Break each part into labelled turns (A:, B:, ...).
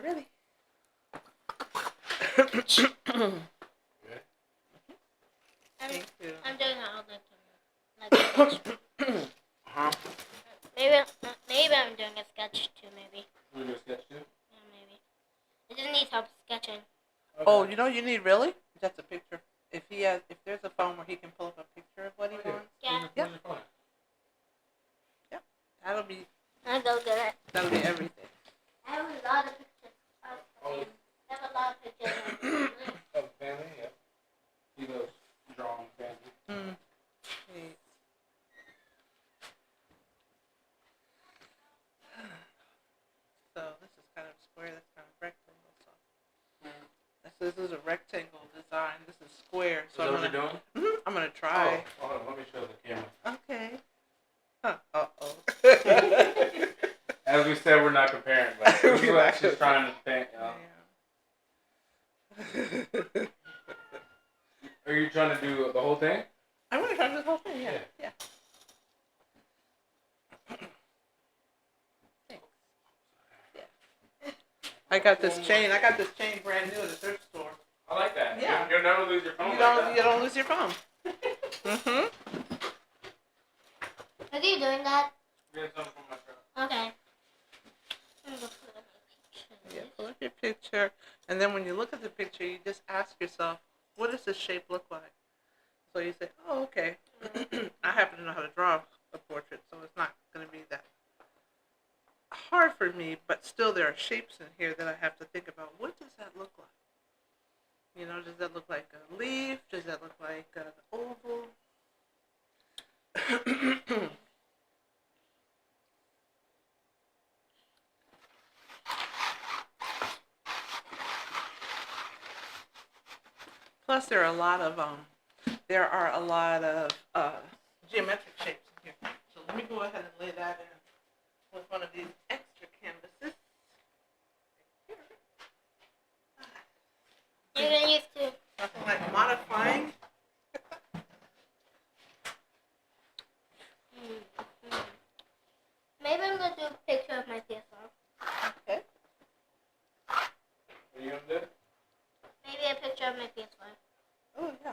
A: we're ready. Thank you.
B: I'm doing all the
C: Huh?
B: maybe I'm doing a sketch too. Maybe.
C: You do a sketch too?
B: Yeah, maybe. I just need help sketching.
C: Okay.
A: Oh, you know what you need really? Just a picture. If there's a phone where he can pull up a picture of what he wants.
B: Yeah.
A: Yeah. Yep.
B: I'll go get it.
A: That'll be everything.
B: I have a lot of pictures of him. I have a lot of pictures of him.
C: Of family, yeah. He goes drawing family.
A: Neat. So this is kind of square. That's kind of rectangle. So this is a rectangle design. This is square. So
C: Is that what you're doing?
A: I'm gonna try.
C: Oh, hold on, let me show the camera.
A: Okay. Huh. Uh-oh.
C: As we said, we're not comparing, but this is what she's trying to paint.
A: Yeah.
C: Are you trying to do the whole thing?
A: I'm gonna try this whole thing. Yeah. Yeah. Thanks. Yeah. I got this chain. Brand new at the thrift store.
C: I like that.
A: Yeah.
C: You'll never lose your phone.
A: You don't lose your phone. Mm-hmm.
B: Are you doing that?
C: Get something from my truck.
B: Okay.
A: Yeah, pull up your picture, and then when you look at the picture, you just ask yourself, what does this shape look like? So you say, oh, okay. I happen to know how to draw a portrait, so it's not going to be that hard for me, but still there are shapes in here that I have to think about. What does that look like? You know, does that look like a leaf? Does that look like an oval? Plus, there are a lot of geometric shapes in here. So let me go ahead and lay that in with one of these extra canvases.
B: You're gonna use to.
A: Nothing like modifying.
B: Maybe I'm gonna do a picture of my PS4.
A: Okay.
C: What are you gonna do?
B: Maybe a picture of my PS4.
A: Oh yeah.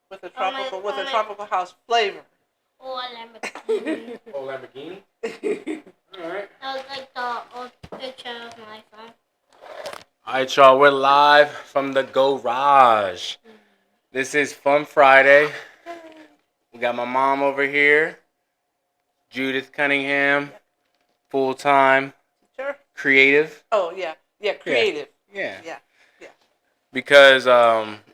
A: With a
B: my-
A: tropical house flavor.
B: Or Lamborghini.
C: Oh, Lamborghini? Alright.
B: That was like the old picture of my phone.
C: Alright, y'all, we're live from the garage. This is Fun Friday. We got my mom over here, Judith Cunningham, full-time,
A: Sure.
C: creative.
A: Oh yeah. Yeah, creative.
C: Yeah.
A: Yeah.
C: Because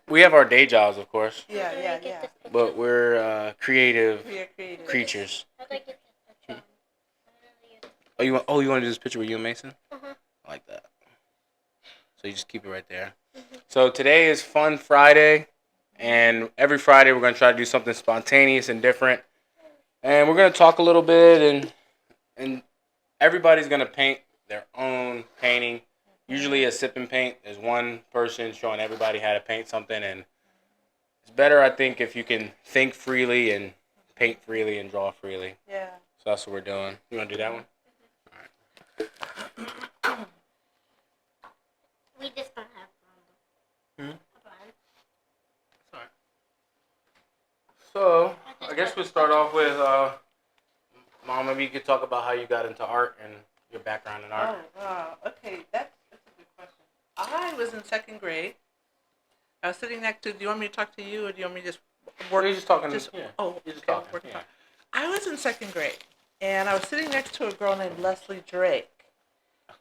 C: we have our day jobs, of course,
A: Yeah.
B: Where do
A: Yeah.
B: you get
A: Yeah.
B: this picture?
C: but we're creative
A: We are creative.
C: creatures.
B: How do I get this picture?
C: Oh, you want to do this picture with you and Mason?
B: Uh-huh.
C: I like that. So you just keep it right there. So today is Fun Friday, and every Friday we're going to try to do something spontaneous and different. And we're going to talk a little bit, and everybody's going to paint their own painting. Usually a sip and paint. There's one person showing everybody how to paint something, and it's better, I think, if you can think freely and paint freely and draw freely.
A: Yeah.
C: So that's what we're doing. You want to do that one?
B: We just don't have
C: Hmm?
B: a plan.
C: Sorry. So, I guess we'll start off with, Mom, maybe you could talk about how you got into art and your background in art.
A: Oh wow. Okay, that's a good question. I was in second grade. I was sitting next to. Do you want me to talk to you, or do you want me to just work?
C: You're just talking.
A: Just,
C: Yeah.
A: oh,
C: You're just
A: okay,
C: talking.
A: work
C: Yeah.
A: talk. I was in second grade, and I was sitting next to a girl named Leslie Drake,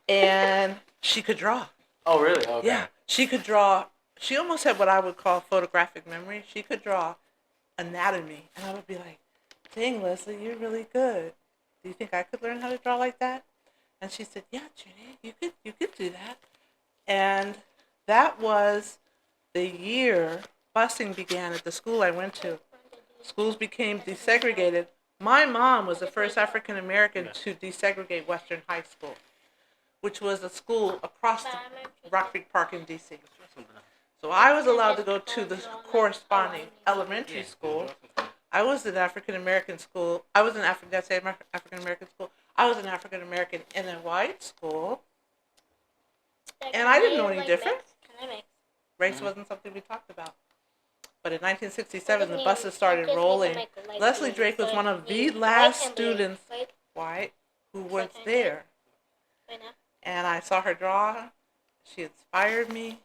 A: and she could draw.
C: Oh, really? Okay.
A: Yeah, she could draw. She almost had what I would call photographic memory. She could draw anatomy, and I would be like, "Dang, Leslie, you're really good. Do you think I could learn how to draw like that?" And she said, "Yeah, Judy, you could do that." And that was the year busing began at the school I went to. Schools became desegregated. My mom was the first African American to desegregate Western High School, which was a school across the Rock Creek Park in D.C. So I was allowed to go to the corresponding elementary school. I was in African American school. I was in African American school. I was an African American in a white school. And I didn't know any different.
B: Can I mix?
A: Race wasn't something we talked about. But in 1967, the buses started rolling. Leslie Drake was one of the last students, white, who was there. And I saw her draw. She inspired me.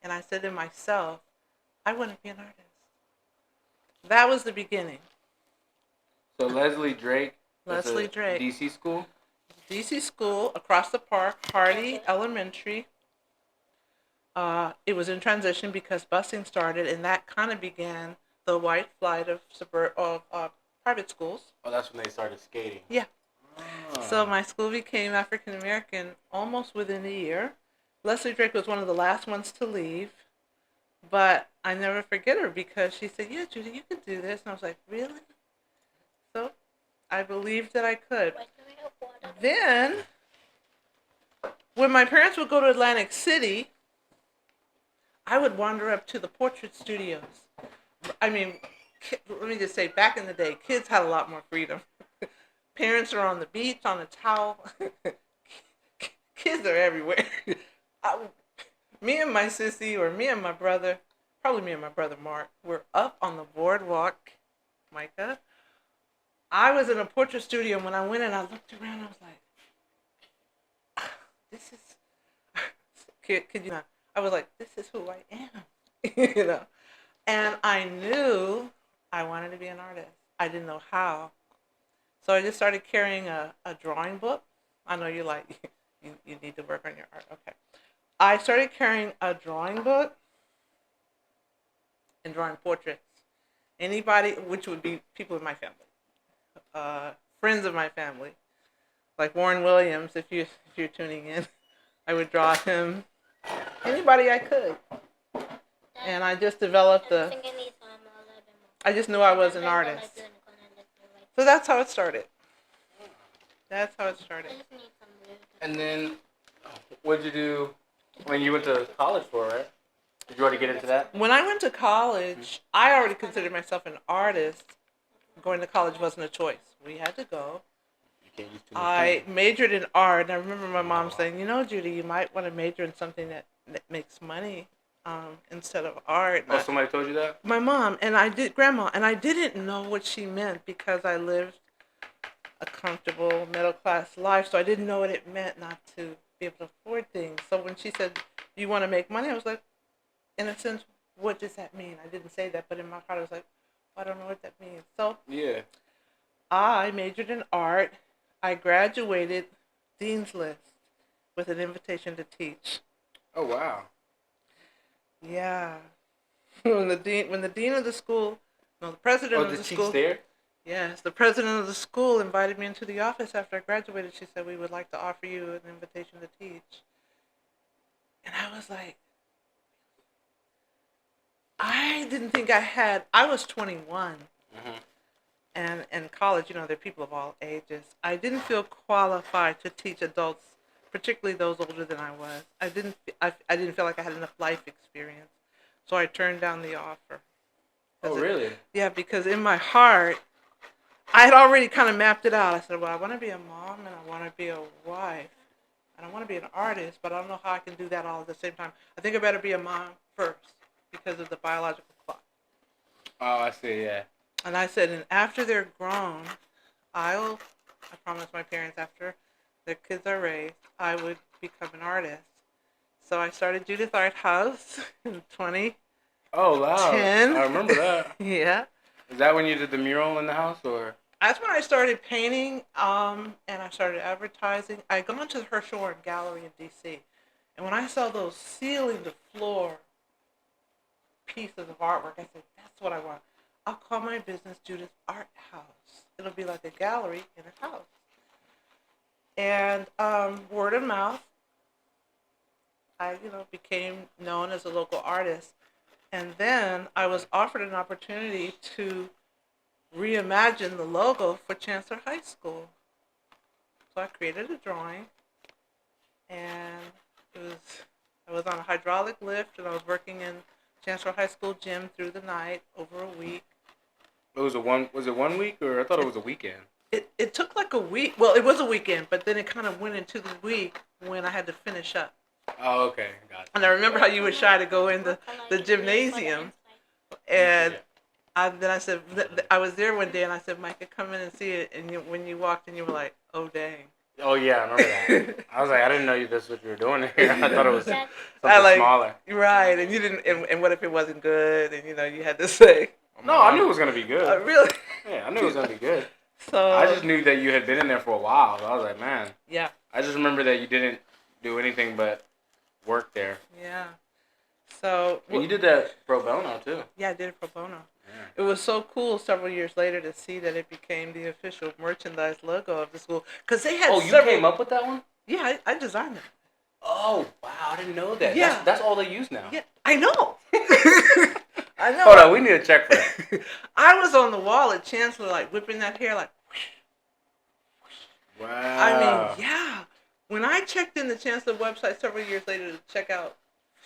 A: And I said to myself, I want to be an artist. That was the beginning.
C: So Leslie Drake.
A: Leslie Drake.
C: DC school?
A: DC school, across the park, Hardy Elementary. It was in transition because busing started, and that kind of began the white flight of private schools.
C: Oh, that's when they started skating.
A: Yeah.
C: Oh.
A: So my school became African American almost within a year. Leslie Drake was one of the last ones to leave, but I never forget her because she said, "Yeah, Judy, you can do this," and I was like, "Really?" So I believed that I could. Then, when my parents would go to Atlantic City, I would wander up to the portrait studios. I mean, let me just say, back in the day, kids had a lot more freedom. Parents are on the beach, on a towel. Kids are everywhere. Me and my sissy, or me and my brother, probably me and my brother Mark, were up on the boardwalk, Micah. I was in a portrait studio, and when I went in, I looked around, I was like, this is, could you not? I was like, this is who I am, you know? And I knew I wanted to be an artist. I didn't know how. So I just started carrying a drawing book. I know you're like, you need to work on your art. Okay. I started carrying a drawing book and drawing portraits. Anybody, which would be people in my family. Friends of my family, like Warren Williams, if you're tuning in, I would draw him. Anybody I could, and I just developed I just knew I was an artist. So that's how it started. That's how it started.
C: And then, what did you do when you went to college for, right? Did you already get into that?
A: When I went to college, I already considered myself an artist. Going to college wasn't a choice. We had to go. I majored in art, and I remember my mom saying, "You know, Judy, you might want to major in something that makes money instead of art."
C: Oh, somebody told you that?
A: My mom, Grandma, and I didn't know what she meant because I lived a comfortable middle-class life, so I didn't know what it meant not to be able to afford things. So when she said, "You want to make money?" I was like, in a sense, what does that mean? I didn't say that, but in my heart I was like, I don't know what that means. So
C: yeah,
A: I majored in art. I graduated Dean's List with an invitation to teach.
C: Oh wow.
A: Yeah. when the dean of the school, no, the president of the school.
C: There?
A: Yes, the president of the school invited me into the office after I graduated. She said, "We would like to offer you an invitation to teach." And I was like, I didn't think I was 21.
C: Mm-hmm.
A: And in college, you know, there are people of all ages. I didn't feel qualified to teach adults, particularly those older than I was. I didn't feel like I had enough life experience. So I turned down the offer.
C: Oh, really?
A: Yeah, because in my heart, I had already kind of mapped it out. I said, well, I want to be a mom and I want to be a wife. And I want to be an artist, but I don't know how I can do that all at the same time. I think I better be a mom first because of the biological clock.
C: Oh, I see, yeah.
A: And I said, and after they're grown, I promised my parents after their kids are raised, I would become an artist. So I started Judith Art House in 2010.
C: Oh, wow. I remember that.
A: Yeah.
C: Is that when you did the mural in the house, or?
A: That's when I started painting, and I started advertising. I had gone to the Herschel Warren Gallery in D.C., and when I saw those ceiling-to-floor pieces of artwork, I said, that's what I want. I'll call my business Judith Art House. It'll be like a gallery in a house. And word of mouth, I became known as a local artist. And then I was offered an opportunity to reimagine the logo for Chancellor High School. So I created a drawing, and I was on a hydraulic lift, and I was working in Chancellor High School gym through the night over a week.
C: Was it 1 week, or I thought it was a weekend?
A: It took like a week. Well, it was a weekend, but then it kind of went into the week when I had to finish up
C: Oh, okay, got
A: And I remember how you were shy to go in the gymnasium. And then I said, I was there one day and I said, Micah, come in and see it. And when you walked in, you were like, oh, dang.
C: Oh yeah, I remember that. I was like, I didn't know that's what you were doing here. I thought it was something
A: I like,
C: smaller.
A: right. And you didn't, and what if it wasn't good? And, you had to say, oh,
C: No, I knew it was gonna be good.
A: really?
C: Yeah, I knew it was gonna be good.
A: So
C: I just knew that you had been in there for a while. So I was like, man.
A: yeah.
C: I just remember that you didn't do anything but work there.
A: Yeah. So.
C: And you did that pro bono too.
A: Yeah, I did it pro bono.
C: Yeah.
A: It was so cool several years later to see that it became the official merchandise logo of the school. Because they had
C: Oh, you came up with that one?
A: Yeah, I designed it.
C: Oh, wow, I didn't know that.
A: Yeah.
C: That's all they use now.
A: Yeah, I know. I know.
C: Hold on, we need a check for that.
A: I was on the wall at Chancellor, like, whipping that hair, like,
C: Wow.
A: I mean, yeah. When I checked in the Chancellor website several years later to check out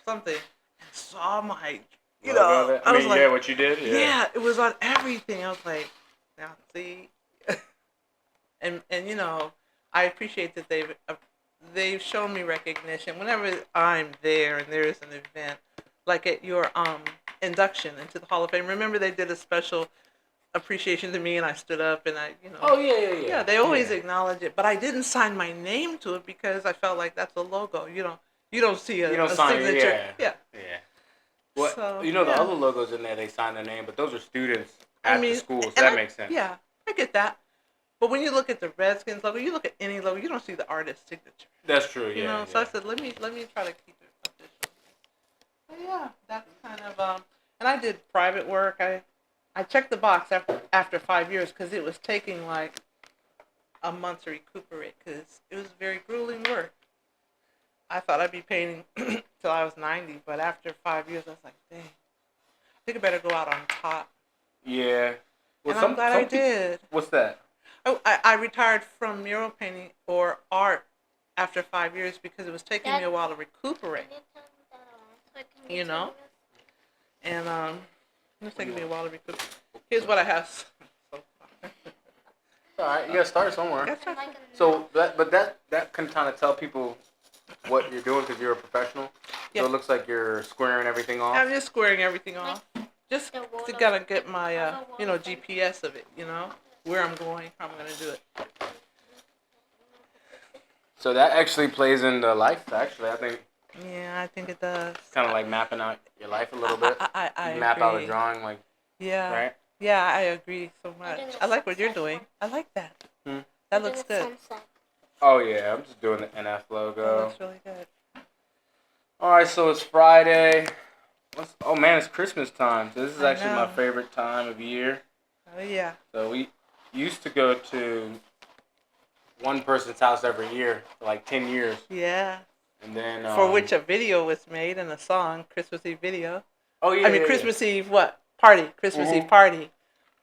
A: something and saw my,
C: I
A: was
C: mean,
A: like,
C: yeah, what you did?
A: yeah, it was on everything. I was like, now, see? and I appreciate that they've shown me recognition whenever I'm there and there is an event, like at your induction into the Hall of Fame. Remember they did a special appreciation to me, and I stood up and
C: Oh, yeah.
A: yeah, they always acknowledge it, but I didn't sign my name to it because I felt like that's a logo. You don't see a signature.
C: Yeah. Well,
A: So,
C: the
A: yeah.
C: other logos in there, they sign their name, but those are students at the school, so that makes sense.
A: Yeah, I get that. But when you look at the Redskins logo, you look at any logo, you don't see the artist's signature.
C: That's true, yeah.
A: So I said, let me try to keep it official. But yeah, that's kind of and I did private work. I checked the box after 5 years because it was taking like a month to recuperate because it was very grueling work. I thought I'd be painting till I was 90, but after 5 years, I was like, dang, I think I better go out on top.
C: Yeah. Well,
A: And I'm glad I did.
C: What's that?
A: I retired from mural painting or art after 5 years because it was taking me a while to recuperate. And it was taking me a while to recuperate. Here's what I have.
C: All right, you gotta start somewhere.
A: That's right.
C: So that can kind of tell people what you're doing because you're a professional.
A: Yeah.
C: So it looks like you're squaring everything off.
A: I'm just squaring everything off. Just to kind of get my GPS of it, where I'm going, how I'm gonna do it.
C: So that actually plays into life. Actually, I think
A: Yeah, I think it does.
C: kind of like mapping out your life a little bit.
A: I
C: You map out a
A: agree.
C: drawing, like
A: Yeah.
C: right.
A: Yeah, I agree so much. I like what you're doing. I like that. That looks good.
C: Oh yeah, I'm just doing the NF logo.
A: That looks really good.
C: All right, so it's Friday. Oh man, it's Christmas time. So this is
A: I
C: actually my
A: know.
C: favorite time of year.
A: Oh yeah.
C: So we used to go to one person's house every year for like 10 years,
A: Yeah.
C: and then
A: For which a video was made and a song, Christmas Eve video.
C: Oh yeah.
A: I mean,
C: yeah,
A: Christmas Eve what? Party. Christmas
C: Mhm.
A: Eve party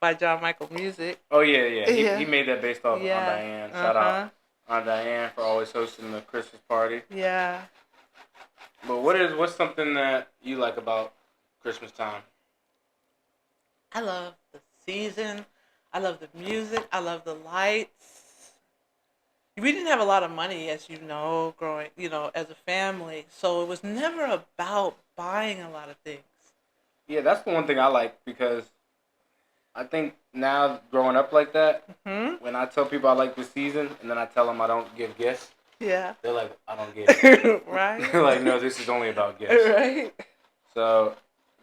A: by John Michael Music.
C: Yeah. Oh yeah.
A: Yeah.
C: He made that based off
A: Yeah.
C: Aunt Diane. Shout out Aunt Diane for always hosting the Christmas party.
A: Yeah.
C: But what's something that you like about Christmas time?
A: I love the season. I love the music. I love the lights. We didn't have a lot of money, as you know, growing, as a family. So it was never about buying a lot of things.
C: Yeah, that's the one thing I like because I think now growing up like that, when I tell people I like the season and then I tell them I don't give gifts,
A: Yeah.
C: they're like, I don't get it.
A: Right?
C: They're like, no, this is only about gifts.
A: Right?
C: So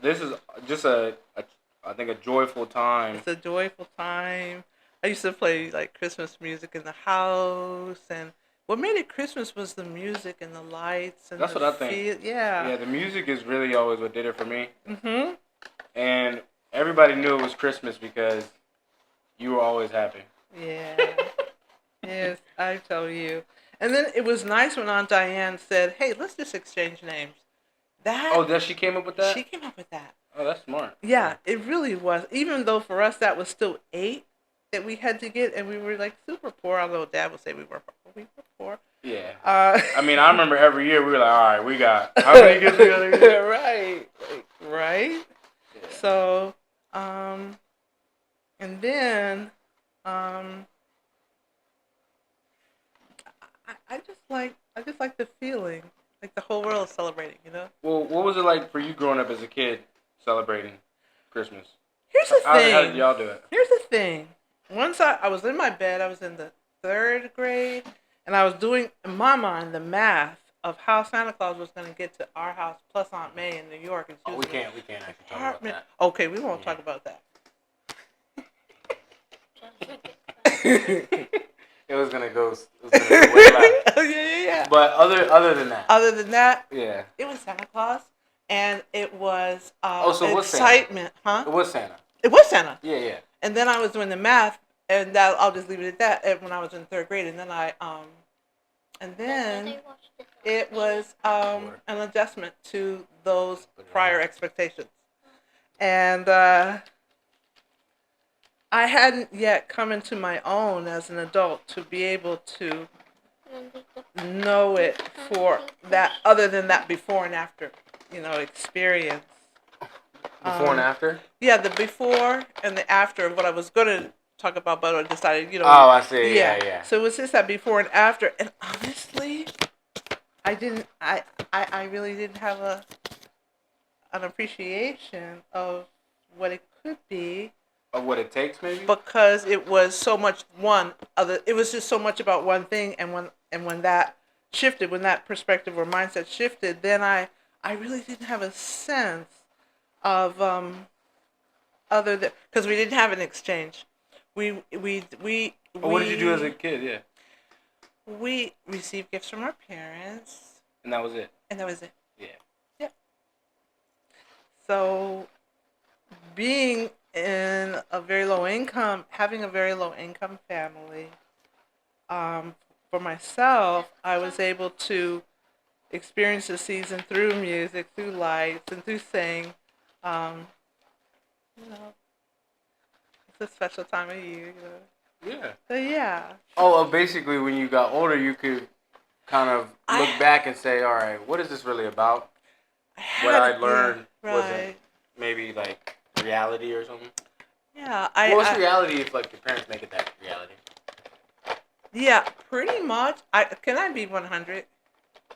C: this is just I think a joyful time.
A: It's a joyful time. I used to play like Christmas music in the house, and what made it Christmas was the music and the lights and
C: That's
A: the
C: what I think.
A: Yeah.
C: Yeah, the music is really always what did it for me.
A: Mhm.
C: And everybody knew it was Christmas because you were always happy.
A: Yeah. Yes, I tell you. And then it was nice when Aunt Diane said, "Hey, let's just exchange names."
C: Oh, that she came up with that?
A: She came up with that.
C: Oh, that's smart.
A: Yeah, it really was. Even though for us that was still 8 that we had to get, and we were like super poor. Although Dad would say we were poor.
C: Yeah.
A: Uh,
C: I mean, I remember every year we were like, all right, we got how many gifts we got to get?
A: Right. Right.
C: Yeah.
A: So, and then, I just like the feeling, like the whole world celebrating. You know.
C: Well, what was it like for you growing up as a kid celebrating Christmas?
A: Here's the
C: How
A: thing.
C: did y'all do it?
A: Here's the thing. Once I was in my bed, I was in the 3rd grade, and I was doing, in my mind, the math of how Santa Claus was going to get to our house plus Aunt May in New York. And she
C: Oh,
A: was
C: we
A: in
C: can't actually talk about
A: apartment.
C: that.
A: Okay, we won't
C: Yeah.
A: talk about that.
C: It was gonna go way left.
A: yeah.
C: But other than that,
A: Other than that,
C: yeah.
A: it was Santa Claus, and it was
C: So it was Santa.
A: excitement, huh?
C: It was Santa.
A: It was Santa.
C: Yeah.
A: And then I was doing the math, and that I'll just leave it at that. When I was in 3rd grade, and then it was an adjustment to those prior expectations, and I hadn't yet come into my own as an adult to be able to know it for that, other than that before and after, experience.
C: Before and after?
A: Yeah, the before and the after of what I was going to talk about, but I decided,
C: Oh, I see. Yeah.
A: So it was just that before and after, and honestly, I really didn't have an appreciation of what it could be.
C: Of what it takes, maybe?
A: Because it was so much it was just so much about one thing, and when that shifted, when that perspective or mindset shifted, then I really didn't have a sense of other than, because we didn't have an exchange.
C: What did you do as a kid? Yeah.
A: We received gifts from our parents,
C: And that was it.
A: and that was it.
C: Yeah.
A: Yeah. So, being in a very low income, having a very low income family, for myself, I was able to experience the season through music, through lights, and through sing. It's a special time of year.
C: Yeah.
A: So yeah.
C: Oh, basically, when you got older, you could kind of look back and say, all right, what is this really about? What I learned wasn't maybe like reality or something.
A: Yeah,
C: what's reality if like your parents make it that reality?
A: Yeah, pretty much. Can I be 100?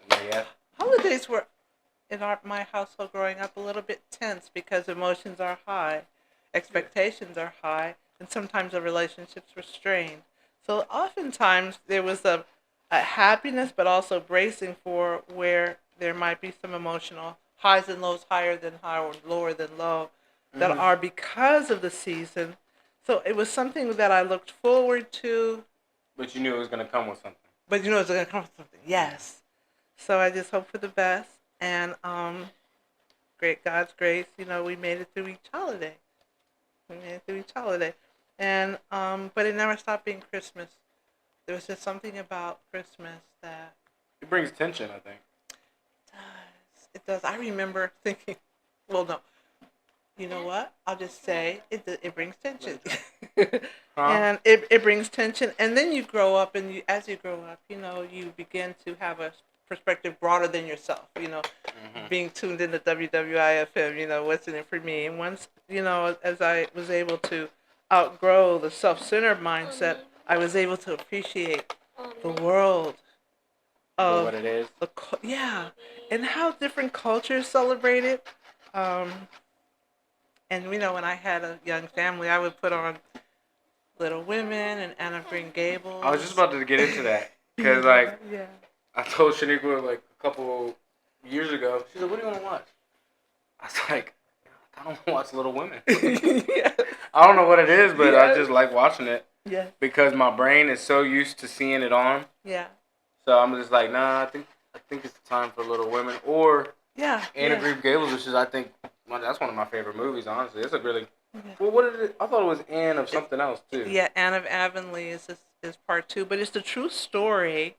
C: Yeah.
A: Holidays were in my household growing up a little bit tense because emotions are high, expectations are high, and sometimes the relationships were strained. So oftentimes there was a happiness, but also bracing for where there might be some emotional highs and lows, higher than high or lower than low, that are because of the season. So it was something that I looked forward to.
C: But you knew it was going to come with something.
A: But you know it's going to come with something. Yes. So I just hope for the best. And great God's grace, we made it through each holiday. And but it never stopped being Christmas. There was just something about Christmas that
C: it brings tension, I think.
A: It does. I remember thinking, well, no. You know what? I'll just say it brings tension. And it brings tension. And then you grow up, and as you grow up, you begin to have a perspective broader than yourself, being tuned into WWIFM, what's in it for me. And once, as I was able to outgrow the self-centered mindset, I was able to appreciate the world of
C: what it is.
A: And how different cultures celebrate it. And when I had a young family, I would put on Little Women and Anne of Green Gables.
C: I was just about to get into that because I told Shaniqua like a couple years ago. She said, "What do you want to watch?" I was like, "I don't want to watch Little Women." I don't know what it is, but I just like watching it.
A: Yeah.
C: Because my brain is so used to seeing it on.
A: Yeah.
C: So I'm just like, nah. I think it's time for Little Women or Anne of Green Gables, which is I think that's one of my favorite movies. Honestly, it's a really. Yeah. Well, what is it? I thought it was Anne of something else too.
A: Yeah, Anne of Avonlea is part 2, but it's the true story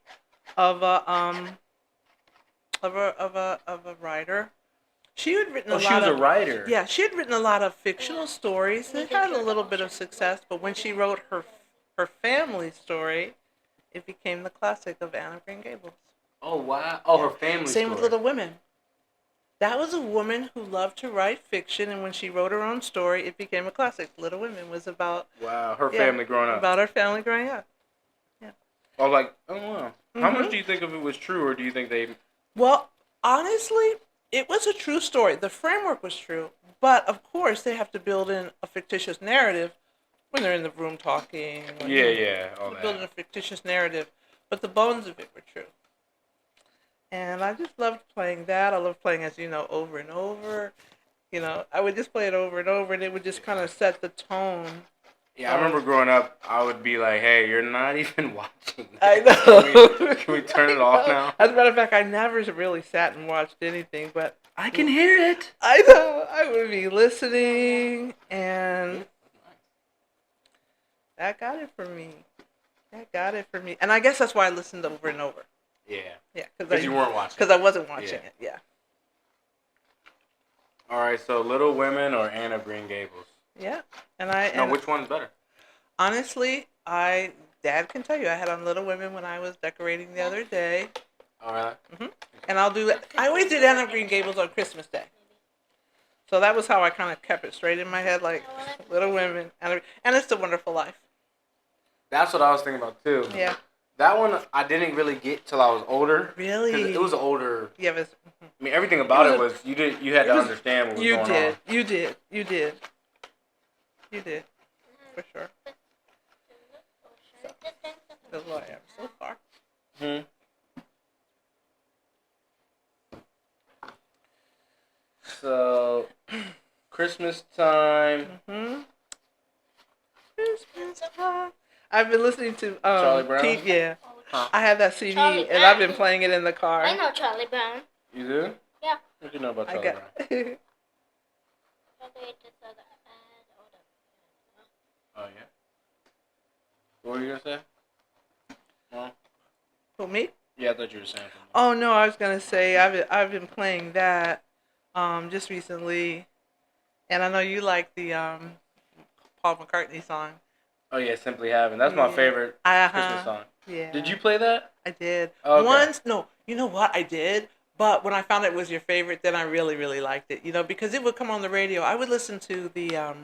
A: of a writer. She had written a lot of.
C: She was a writer.
A: Yeah, she had written a lot of fictional stories. It had a little bit of success, but when she wrote her family story, it became the classic of Anne of Green Gables.
C: Oh wow! Oh, her family.
A: Same with Little Women. That was a woman who loved to write fiction, and when she wrote her own story, it became a classic. Little Women was about
C: her family growing up.
A: About her family growing up. Yeah.
C: I was like, oh wow. How much do you think of it was true, or do you think they?
A: Well, true story. The framework was true, but of course they have to build in a fictitious narrative when they're in the room talking. When
C: Yeah, all
A: they're building a
C: that.
A: fictitious narrative, but the bones of it were true. And I just loved playing that. I love playing, as you know, over and over. You know, I would just play it over and over, and it would just kind of set the tone.
C: Yeah, I remember growing up, I would be like, "Hey, you're not even watching.
A: I
C: this.
A: know.
C: Can we turn it off now?"
A: As a matter of fact, I never really sat and watched anything, but
C: I can hear it.
A: I know I would be listening, and that got it for me. That got it for me, and I guess that's why I listened over and over.
C: Yeah,
A: Yeah,
C: because you weren't watching.
A: because I wasn't watching
C: Yeah.
A: it. Yeah,
C: All right, so Little Women or Anne of Green Gables?
A: yeah,
C: No, which one's better?
A: honestly, Dad can tell you, I had on Little Women when I was decorating the other day.
C: All right.
A: And I'll do that. I always did Anne of Green Gables on Christmas Day. So that was how I kind of kept it straight in my head, like Little Women, and It's a Wonderful Life.
C: That's what I was thinking about too.
A: Yeah.
C: That one I didn't really get till I was older.
A: Really?
C: 'Cause it was older.
A: Yeah, but
C: I mean, everything about
A: It
C: it
A: was-
C: was you had to understand what was going on.
A: you did, for sure. That's what I am so far.
C: Hmm. So, Christmas time.
A: Christmas time. I've been listening to
C: Charlie Brown?
A: yeah.
C: Huh.
A: I have that CD,
B: Charlie
A: and I've been
B: Brown.
A: playing it in the car.
B: I know Charlie Brown.
C: You do?
B: Yeah.
C: What do you know about
A: I
C: Charlie
A: got.
C: Brown? Oh yeah. What were you gonna say? No.
A: Who, me?
C: Yeah, I thought you were saying something.
A: Oh no, I was gonna say I've been playing that just recently, and I know you like the Paul McCartney song.
C: Oh yeah, Simply Having. That's my
A: Yeah.
C: favorite
A: Uh-huh.
C: Christmas song.
A: Yeah.
C: Did you play that?
A: I did.
C: Okay.
A: Once. No, you know what? I did. But when I found it was your favorite, then I really, really liked it. You know, because it would come on the radio. I would listen to the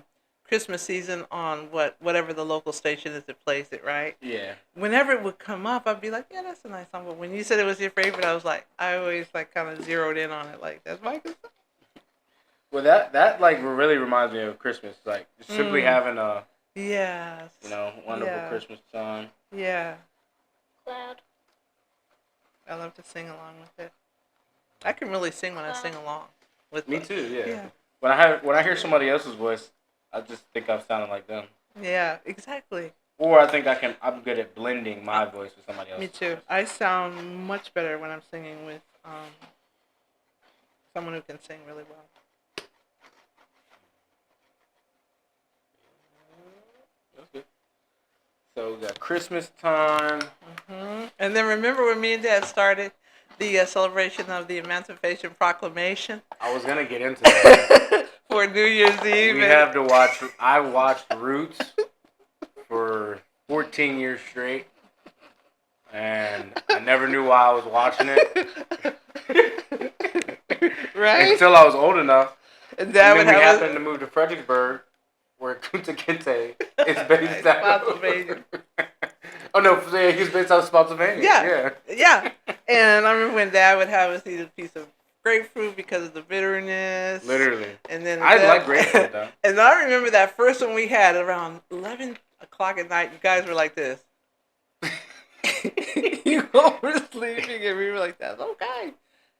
A: Christmas season on whatever the local station is that plays it, right?
C: Yeah.
A: Whenever it would come up, I'd be like, yeah, that's a nice song. But when you said it was your favorite, I was like, I always like kind of zeroed in on it. Like, that's my good song.
C: Well, that like really reminds me of Christmas. Like just simply having a
A: Yes.
C: wonderful
A: Yeah.
C: Christmas time.
A: Yeah.
B: Cloud.
A: I love to sing along with it. I can really sing when I sing along with
C: Me
A: them.
C: too. Yeah.
A: Yeah.
C: When I hear somebody else's voice, I just think I'm sounding like them.
A: Yeah, exactly.
C: Or I think I'm good at blending my voice with somebody else's.
A: Me too. I sound much better when I'm singing with someone who can sing really well.
C: That's good. So we got Christmas time.
A: And then remember when me and Dad started the celebration of the Emancipation Proclamation
C: I was gonna get into that.
A: for New Year's Eve?
C: We have to watch. I watched Roots for 14 years straight, and I never knew why I was watching it
A: right?
C: until I was old enough.
A: And Dad
C: And
A: would
C: then we
A: have
C: happened to move to Fredericksburg, where Kunta Kinte is based out of.
A: Spotsylvania.
C: Oh no, yeah, he's based out of Spotsylvania.
A: Yeah. Yeah. And I remember when Dad would have us eat a piece of grapefruit because of the bitterness.
C: Literally.
A: And then
C: I like grapefruit though.
A: And I remember that first one we had around 11 o'clock at night. You guys were like this. You all were sleeping, and we were like, "That's okay."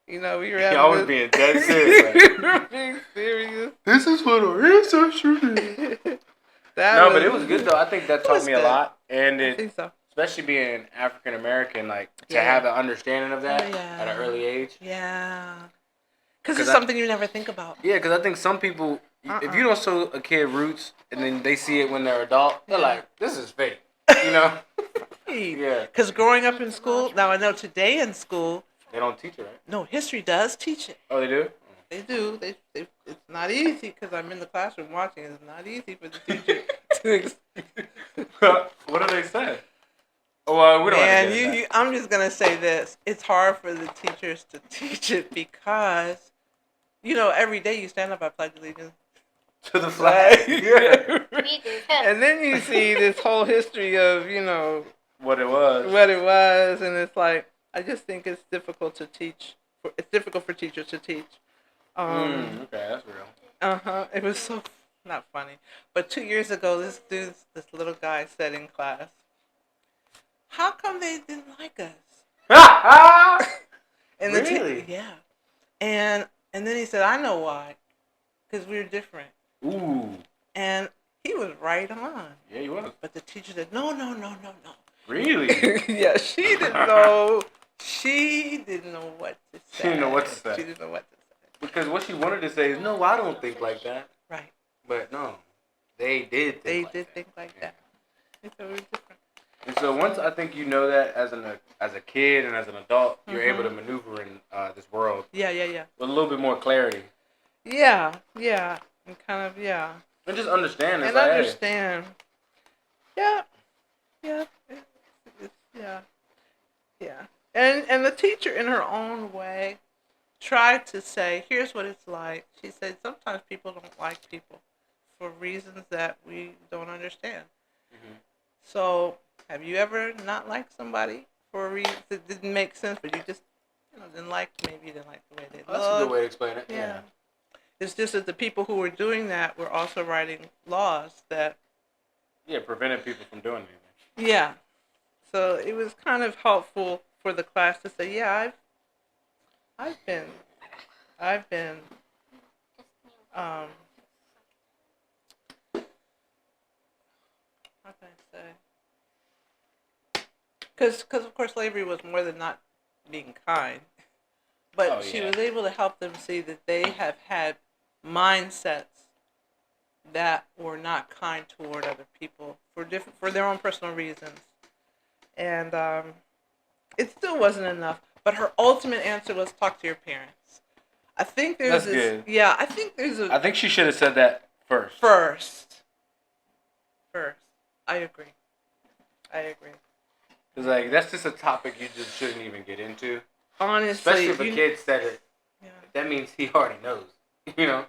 A: You know, we were having.
C: Y'all was being dead serious.
A: we were being serious.
C: This is what our ancestors did. No, but it was good though. I think that taught
A: was
C: me a
A: good.
C: lot, and
A: I
C: it,
A: think so.
C: especially being African American, like to
A: Yeah.
C: have an understanding of that
A: Yeah.
C: at an early age.
A: Yeah. Because
C: 'Cause
A: it's something you never think about.
C: Yeah, because I think some people, if you don't show a kid Roots and then they see it when they're adult, they're
A: Yeah.
C: like, "This is fake," you know? Yeah.
A: Because growing up in school, now I know today in school,
C: They don't teach it, right?
A: no, history does teach it.
C: Oh, they do.
A: They do. It's not easy because I'm in the classroom watching. It's not easy for the teacher to.
C: What do they say? Oh, well, we don't have
A: And
C: to get into
A: I'm just gonna say this: it's hard for the teachers to teach it because, you know, every day you stand up, I pledge allegiance.
C: that. To the flag. Yeah.
B: We do.
A: And then you see this whole history of, you know,
C: What it was.
A: what it was, and it's like I just think it's difficult to teach. It's difficult for teachers to teach.
C: Okay, that's real.
A: It was so not funny. But 2 years ago, this little guy said in class, "How come they didn't like us?" And
C: Really?
A: yeah, and then he said, "I know why, because we're different."
C: Ooh.
A: And he was right on.
C: Yeah, you was.
A: But the teacher said, "No, no, no, no, no."
C: Really?
A: Yeah, she didn't know. She didn't know what to say.
C: She didn't know what to say.
A: She didn't know what to say.
C: Because what she wanted to say is, no, I don't think like that.
A: Right.
C: But no, they did think
A: They
C: like
A: did
C: that.
A: think like that. They thought we were different.
C: And so once I think you know that as a kid and as an adult, you're able to maneuver in this world
A: Yeah, yeah, yeah.
C: with a little bit more clarity.
A: Yeah, yeah. And kind of, yeah.
C: And just understand it's
A: And
C: like,
A: understand. Yeah, yeah. Yeah, yeah. And the teacher, in her own way, tried to say, here's what it's like. She said, sometimes people don't like people for reasons that we don't understand.
C: Mhm.
A: So, have you ever not liked somebody for a reason that didn't make sense, but you just, didn't like, maybe you didn't like the way they
C: Well, that's a good
A: looked?
C: way to explain it.
A: Yeah. It's just that the people who were doing that were also writing laws that,
C: Yeah, prevented people from doing anything.
A: yeah. So it was kind of helpful for the class to say, yeah, I've been, um, how can I say? Because of course slavery was more than not being kind, but
C: Oh,
A: she
C: yeah.
A: was able to help them see that they have had mindsets that were not kind toward other people for their own personal reasons, and it still wasn't enough. But her ultimate answer was talk to your parents. I think there's
C: That's good.
A: Yeah, I think there's
C: I think she should have said that first.
A: first. I agree.
C: Cause like that's just a topic you just shouldn't even get into.
A: Honestly,
C: Especially if a kid said it.
A: Yeah.
C: That means he already knows. You know.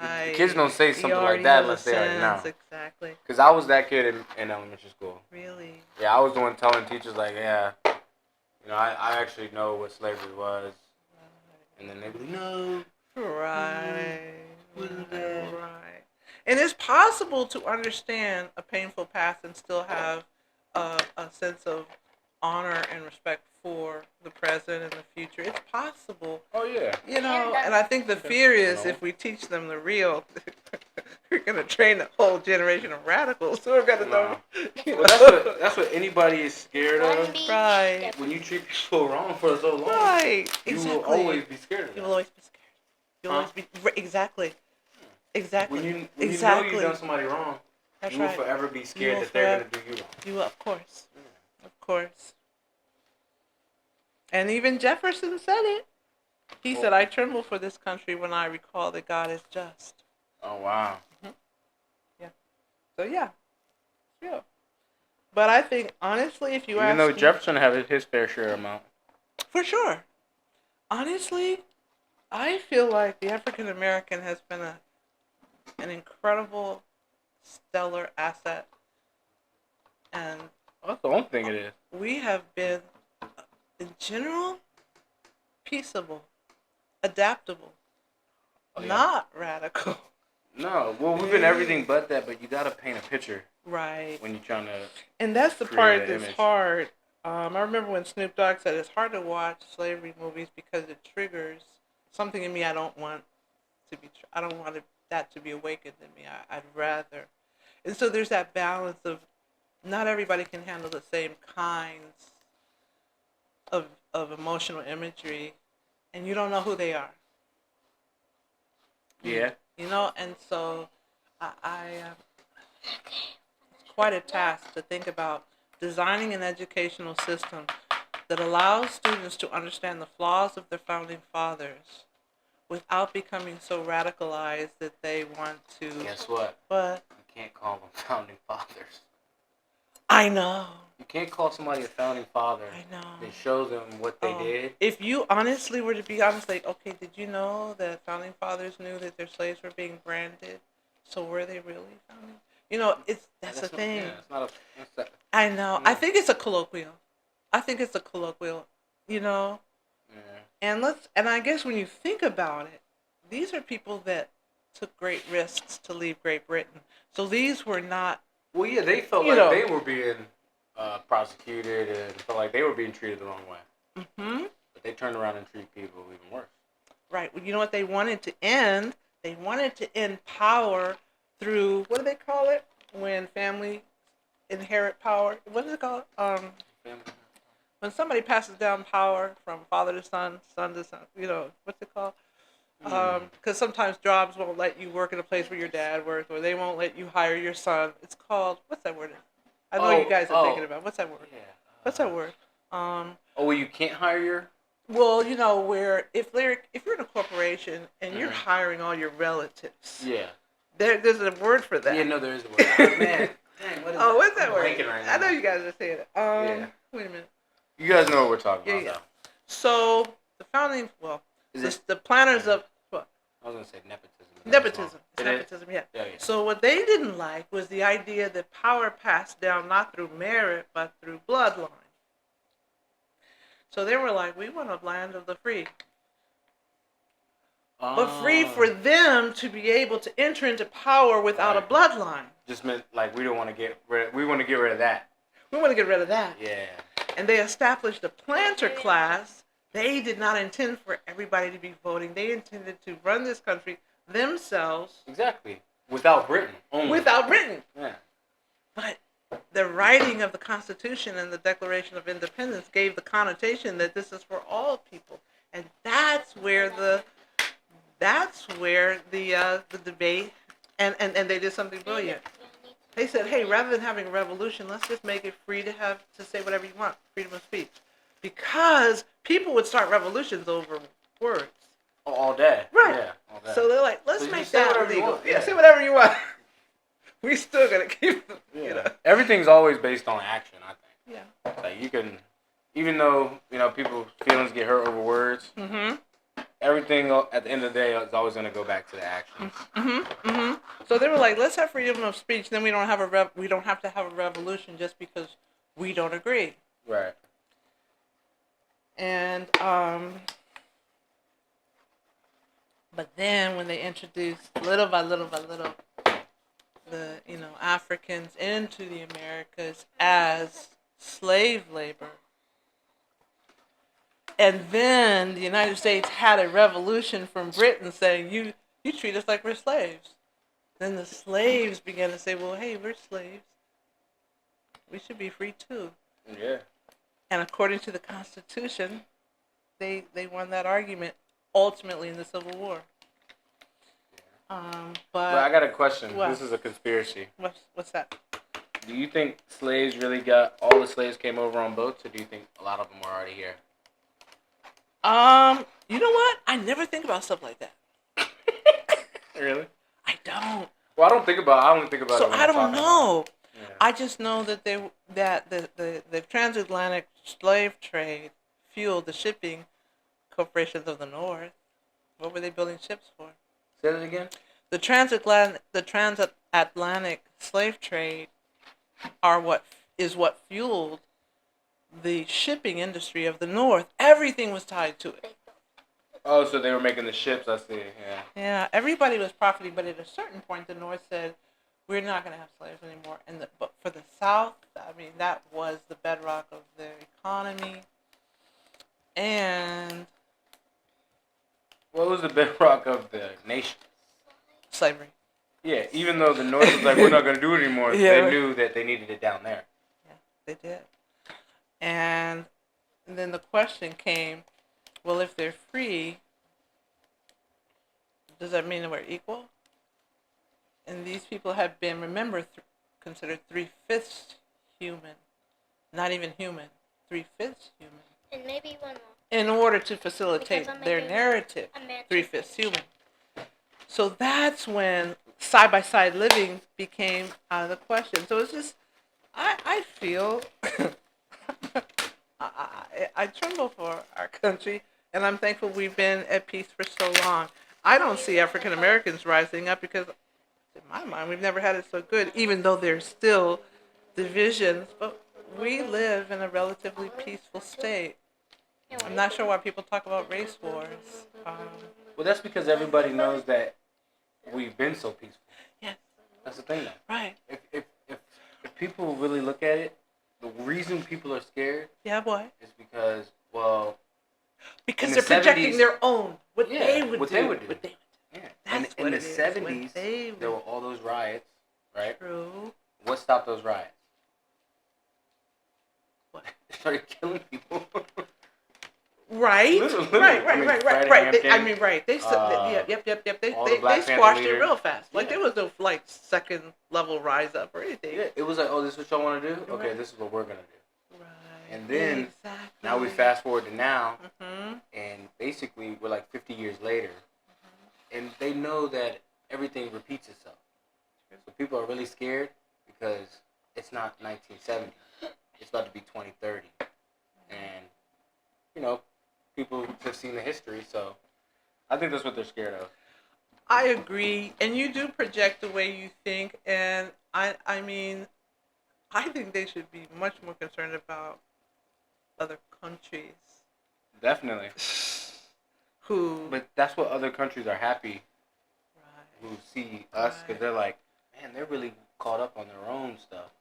C: The kids
A: I-
C: don't say
A: he
C: something like
A: already
C: that
A: has
C: unless
A: a
C: they already know.
A: sense, exactly.
C: Cause I was that kid in elementary school.
A: Really.
C: Yeah, I was the one telling teachers like, yeah, I actually know what slavery was, and then they'd be like, no.
A: Right.
C: Wasn't bad.
A: Right. And it's possible to understand a painful past and still have a sense of honor and respect for the present and the future. It's possible.
C: Oh yeah.
A: And I think the fear is if we teach them the real, we're going to train a whole generation of radicals who are going to know.
C: Well, that's what anybody is scared of.
A: Right.
C: When you treat people wrong for so long,
A: Right.
C: you
A: Exactly.
C: will always be scared of
A: You
C: that.
A: will always be scared. You'll always be exactly. Exactly.
C: When you
A: exactly.
C: know you've done somebody wrong,
A: That's
C: you will
A: right.
C: forever be
A: You
C: scared
A: will
C: that they're going to do you wrong.
A: You will, of course. Of course. And even Jefferson said it. He said, I tremble for this country when I recall that God is just.
C: Oh wow.
A: So yeah. Yeah. But I think, honestly, if you
C: Even
A: ask
C: though
A: me,
C: Jefferson had his fair share amount.
A: for sure. Honestly, I feel like the African American has been an incredible, stellar asset. And
C: That's the only thing it is.
A: we have been, in general, peaceable, adaptable,
C: Oh, yeah.
A: not radical.
C: No, well, we've been everything but that, but you gotta paint a picture
A: Right.
C: when you're trying to.
A: And that's the
C: create
A: part
C: an
A: that's
C: image.
A: hard. I remember when Snoop Dogg said it's hard to watch slavery movies because it triggers something in me I don't want to be. I don't want that to be awakened in me. I'd rather. And so there's that balance of not everybody can handle the same kinds of emotional imagery, and you don't know who they are.
C: Yeah.
A: And so it's quite a task to think about designing an educational system that allows students to understand the flaws of their founding fathers without becoming so radicalized that they want to.
C: Guess what?
A: But
C: You can't call them founding fathers.
A: I know.
C: You can't call somebody a founding father.
A: I know.
C: And show them what they did.
A: If you honestly were to be honest, like, okay, did you know that founding fathers knew that their slaves were being branded? So were they really founding? That's the thing.
C: Yeah, it's not a.
A: I know.
C: No.
A: I think it's a colloquial. Yeah.
C: Yeah.
A: And I guess when you think about it, these are people that took great risks to leave Great Britain. So these were not,
C: Well, yeah, they felt
A: You
C: like
A: know.
C: they were being prosecuted and felt like they were being treated the wrong way. But they turned around and treated people even worse.
A: right. Well, you know what they wanted to end? They wanted to end power through, what do they call it? When family inherit power. What is it called?
C: Family.
A: When somebody passes down power from father to son, son to son, what's it called? Because sometimes jobs won't let you work in a place where your dad worked, or they won't let you hire your son. It's called, what's that word? I know you guys are thinking about. What's that word?
C: Yeah.
A: What's that word?
C: Oh, well, you can't hire your.
A: Well, where if you're in a corporation and you're hiring all your relatives,
C: Yeah.
A: there's a word for that.
C: Yeah, no, there is a word. Oh, man, dang, what is
A: Oh,
C: that?
A: what's that
C: I'm
A: word?
C: blanking right
A: I know
C: now.
A: you guys are saying it.
C: Yeah.
A: Wait a minute.
C: You guys know what we're talking about,
A: Yeah.
C: though.
A: So the founding, well,
C: Is it?
A: the planners of what?
C: I was gonna say nepotism. but that's
A: Nepotism.
C: wrong.
A: It's
C: It is?
A: nepotism, yeah.
C: Yeah.
A: So what they didn't like was the idea that power passed down not through merit but through bloodline. So they were like, we want a land of the free. But free for them to be able to enter into power without a
C: Right.
A: bloodline.
C: Just meant like we don't want to get rid. We want to get rid of that.
A: We want to get rid of that.
C: Yeah.
A: And they established a planter class. They did not intend for everybody to be voting. They intended to run this country themselves
C: Exactly. Without Britain. Only.
A: without Britain.
C: Yeah.
A: But the writing of the Constitution and the Declaration of Independence gave the connotation that this is for all people, and that's where the debate and they did something brilliant. They said, hey, rather than having a revolution, let's just make it free to say whatever you want, freedom of speech, because people would start revolutions over words.
C: All day.
A: Right.
C: Yeah. All day.
A: So they're like, let's
C: So you
A: make
C: say
A: that
C: whatever you
A: legal.
C: want,
A: Yeah,
C: yeah.
A: say whatever you want. We still gonna keep,
C: Everything's always based on action. I think.
A: Yeah.
C: Like you can, even though people's feelings get hurt over words.
A: Mm-hmm.
C: Everything at the end of the day is always going to go back to the action.
A: Mm-hmm. Mm-hmm. So they were like, let's have freedom of speech. Then we don't have to have a revolution just because we don't agree.
C: Right.
A: And but then when they introduced little by little the Africans into the Americas as slave labor, and then the United States had a revolution from Britain saying you treat us like we're slaves. Then the slaves began to say, well, hey, we're slaves. We should be free too.
C: Yeah.
A: And according to the Constitution, they won that argument ultimately in the Civil War.
C: But I got a question.
A: What?
C: This is a conspiracy.
A: What's that?
C: Do you think slaves really got all the slaves came over on boats, or do you think a lot of them were already here?
A: You know what? I never think about stuff like that.
C: Really?
A: I don't.
C: Well, I don't think about it.
A: So
C: When
A: I
C: I'm
A: don't
C: talking
A: know.
C: about it. Yeah.
A: I just know that the transatlantic slave trade fueled the shipping corporations of the North. What were they building ships for?
C: Say that again.
A: The transatlantic slave trade is what fueled the shipping industry of the North. Everything was tied to it.
C: Oh, so they were making the ships. I see. Yeah.
A: Yeah, everybody was profiting, but at a certain point, the North said, "We're not going to have slaves anymore." But for the South, I mean, that was the bedrock of their economy. And
C: What was the bedrock of the nation?
A: slavery.
C: Yeah, even though the North was like, we're not going to do it anymore,
A: Yeah.
C: they knew that they needed it down there.
A: Yeah, they did. And then the question came, well, if they're free, does that mean that we're equal? And these people have been, remember, considered 3/5 human. Not even human. 3/5 human.
B: And maybe one more.
A: In order to facilitate
B: Because I'm
A: their
B: making
A: narrative,
B: a man
A: 3/5 human. So that's when side-by-side living became out of the question. So it's just, I feel, I tremble for our country, and I'm thankful we've been at peace for so long. I don't see African Americans rising up because, in my mind, we've never had it so good, even though there's still divisions, but we live in a relatively peaceful state. I'm not sure why people talk about race wars.
C: Well, that's because everybody knows that we've been so peaceful.
A: Yes.
C: That's the thing, though.
A: Right.
C: If people really look at it, the reason people are scared
A: Yeah, boy.
C: is because, well,
A: Because
C: in
A: they're
C: the
A: projecting
C: 70s
A: their own. What
C: yeah,
A: they would
C: what
A: do.
C: they would do.
A: What they
C: yeah.
A: That's
C: in
A: what
C: the
A: it is,
C: 70s,
A: what they
C: there were
A: would
C: all those riots, right?
A: True.
C: What stopped those riots?
A: What?
C: They started killing people.
A: Right.
C: Literally.
A: Right.
C: I mean,
A: Right.
C: Fred
A: Right.
C: Hampton,
A: Right. They
C: uh,
A: yep.
C: all the
A: They
C: Black Panther
A: squashed it
C: leaders.
A: real fast. Like
C: Yeah.
A: there was no like second level rise up or anything.
C: Yeah, it was like, oh, this is what y'all want to do? Okay,
A: Right.
C: this is what we're going to do.
A: Right.
C: And then,
A: exactly.
C: now we fast forward to now,
A: Mhm.
C: and basically we're like 50 years later, and they know that everything repeats itself. So people are really scared because it's not 1970. It's about to be 2030. And, you know, people have seen the history, so I think that's what they're scared of.
A: I agree, and you do project the way you think, and I mean, I think they should be much more concerned about other countries
C: Definitely.
A: who.
C: But that's what other countries are happy
A: Right.
C: who see us, because
A: Right.
C: they're like, man, they're really caught up on their own stuff.